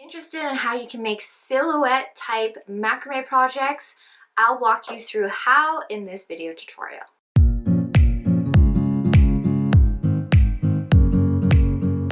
Interested in how you can make silhouette type macrame projects? I'll walk you through how in this video tutorial.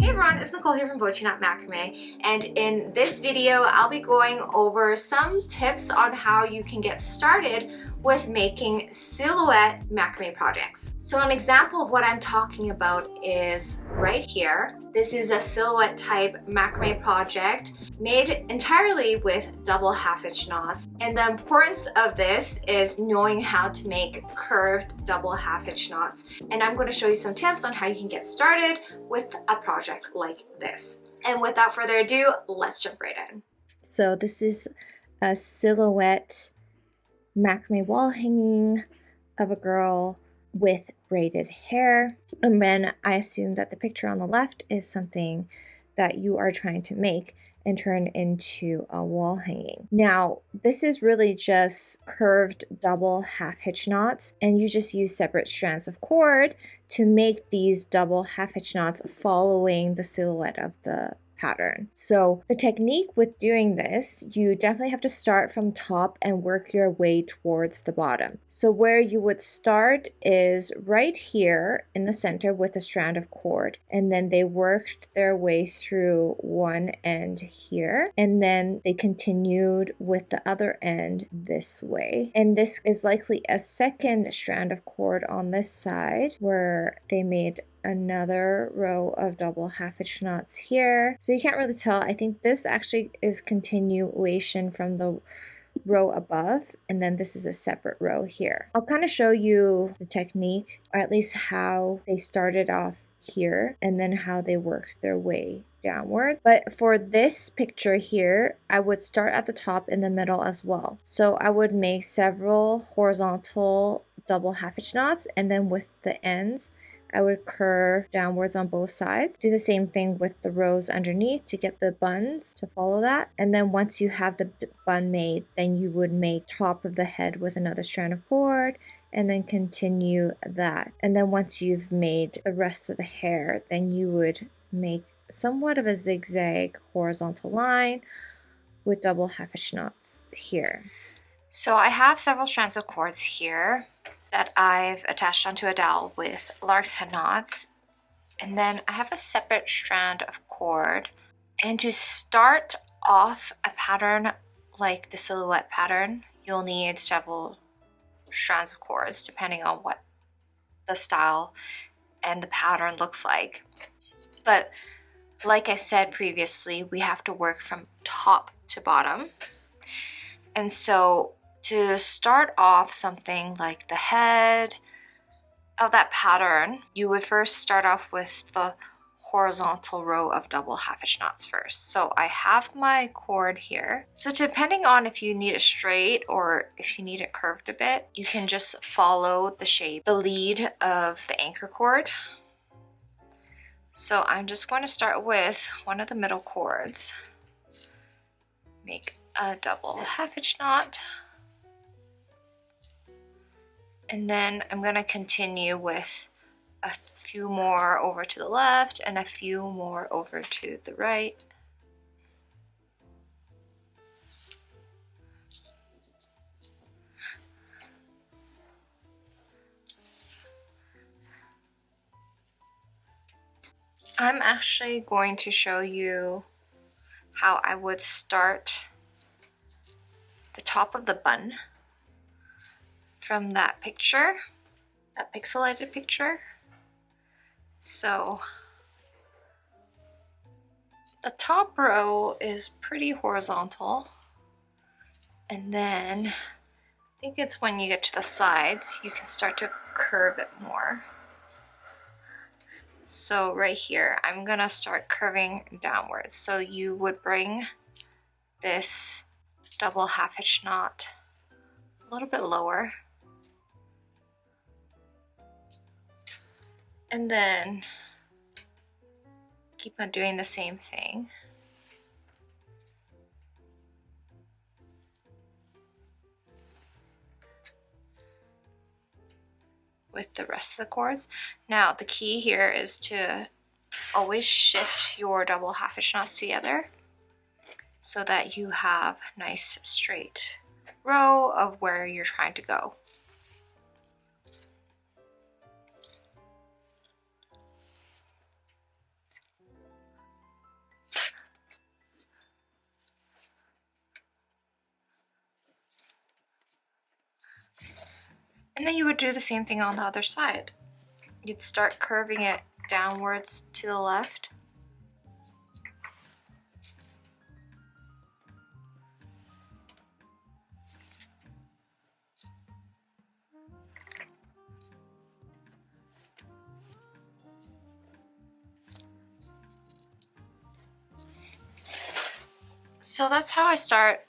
Hey everyone, it's Nicole here from BOCHIKNOT Macrame, and in this video I'll be going over some tips on how you can get started with making silhouette macrame projects. So an example of what I'm talking about is right here. This is a silhouette type macrame project made entirely with double half-hitch knots. And the importance of this is knowing how to make curved double half-hitch knots. And I'm going to show you some tips on how you can get started with a project like this. And without further ado, let's jump right in. So this is a silhouette macrame wall hanging of a girl with braided hair, and then I assume that the picture on the left is something that you are trying to make and turn into a wall hanging. Now this is really just curved double half hitch knots, and you just use separate strands of cord to make these double half hitch knots following the silhouette of the pattern. So the technique with doing this, you definitely have to start from top and work your way towards the bottom. So where you would start is right here in the center with a strand of cord, and then they worked their way through one end here, and then they continued with the other end this way. And this is likely a second strand of cord on this side where they made another row of double half-hitch knots here. So you can't really tell. I think this actually is continuation from the row above, and then this is a separate row here. I'll kind of show you the technique, or at least how they started off here and then how they worked their way downward. But for this picture here, I would start at the top in the middle as well. So I would make several horizontal double half-hitch knots, and then with the ends I would curve downwards on both sides. Do the same thing with the rows underneath to get the buns to follow that. And then once you have the bun made, then you would make top of the head with another strand of cord, and then continue that. And then once you've made the rest of the hair, then you would make somewhat of a zigzag horizontal line with double half-hitch knots here. So I have several strands of cords here that I've attached onto a dowel with lark's head knots, and then I have a separate strand of cord. And to start off a pattern like the silhouette pattern, you'll need several strands of cords depending on what the style and the pattern looks like. But like I said previously, we have to work from top to bottom. And so to start off something like the head of that pattern, you would first start off with the horizontal row of double half-hitch knots first. So I have my cord here. So depending on if you need it straight or if you need it curved a bit, you can just follow the shape, the lead of the anchor cord. So I'm just going to start with one of the middle cords, make a double half-hitch knot, and then I'm going to continue with a few more over to the left and a few more over to the right. I'm actually going to show you how I would start the top of the bun from that picture, that pixelated picture. So the top row is pretty horizontal, and then I think it's when you get to the sides you can start to curve it more. So right here I'm gonna start curving downwards. So you would bring this double half-hitch knot a little bit lower, and then keep on doing the same thing. With the rest of the cords. Now the key here is to always shift your double half-hitch knots together so that you have a nice straight row of where you're trying to go. And then you would do the same thing on the other side. You'd start curving it downwards to the left. So that's how I start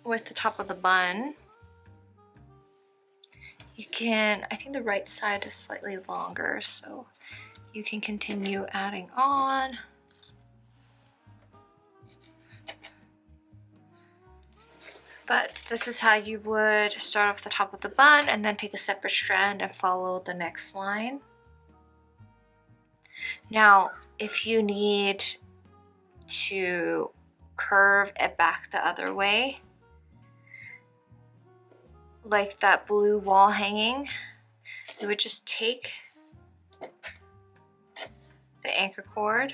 with the top of the bun. You can, I think the right side is slightly longer, so you can continue adding on. But this is how you would start off the top of the bun and then take a separate strand and follow the next line. Now, if you need to curve it back the other way, like that blue wall hanging, you would just take the anchor cord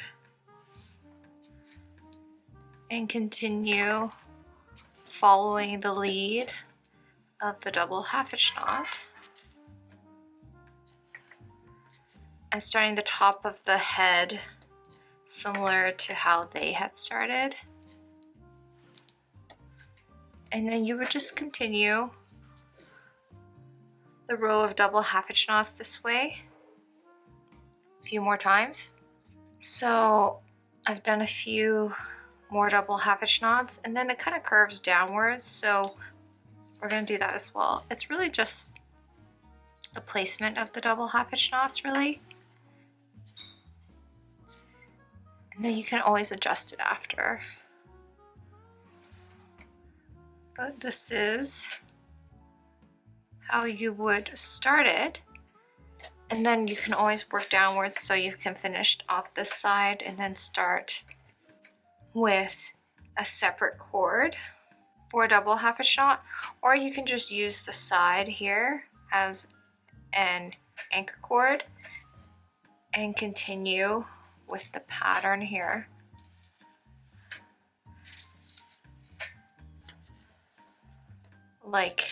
and continue following the lead of the double half hitch knot and starting the top of the head similar to how they had started. And then you would just continue the row of double half hitch knots this way a few more times. So I've done a few more double half hitch knots, and then it kind of curves downwards, so we're going to do that as well. It's really just the placement of the double half hitch knots, really. And then you can always adjust it after. But this is how you would start it, and then you can always work downwards so you can finish off this side and then start with a separate cord for a double half hitch knot, or you can just use the side here as an anchor cord and continue with the pattern here. Like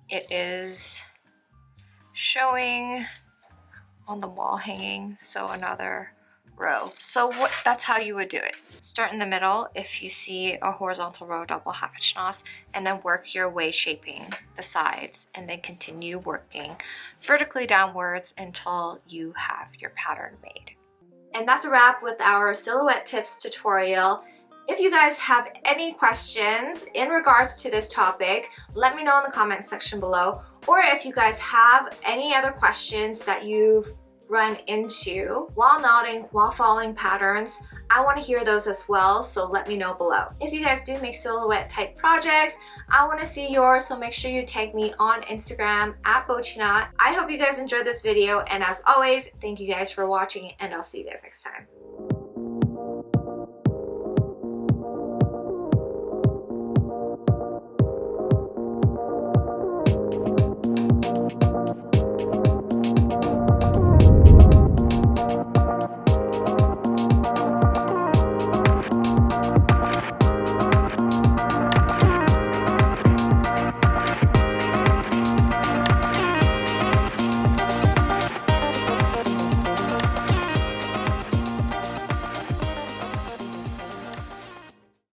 it is showing on the wall hanging, so another row. So that's how you would do it. Start in the middle if you see a horizontal row of double half hitch knots, and then work your way shaping the sides, and then continue working vertically downwards until you have your pattern made. And that's a wrap with our silhouette tips tutorial. If you guys have any questions in regards to this topic, let me know in the comment section below. Or if you guys have any other questions that you've run into while knotting, while following patterns, I want to hear those as well, so let me know below. If you guys do make silhouette type projects, I want to see yours, so make sure you tag me on Instagram at BOCHIKNOT. I hope you guys enjoyed this video, and as always, thank you guys for watching, and I'll see you guys next time.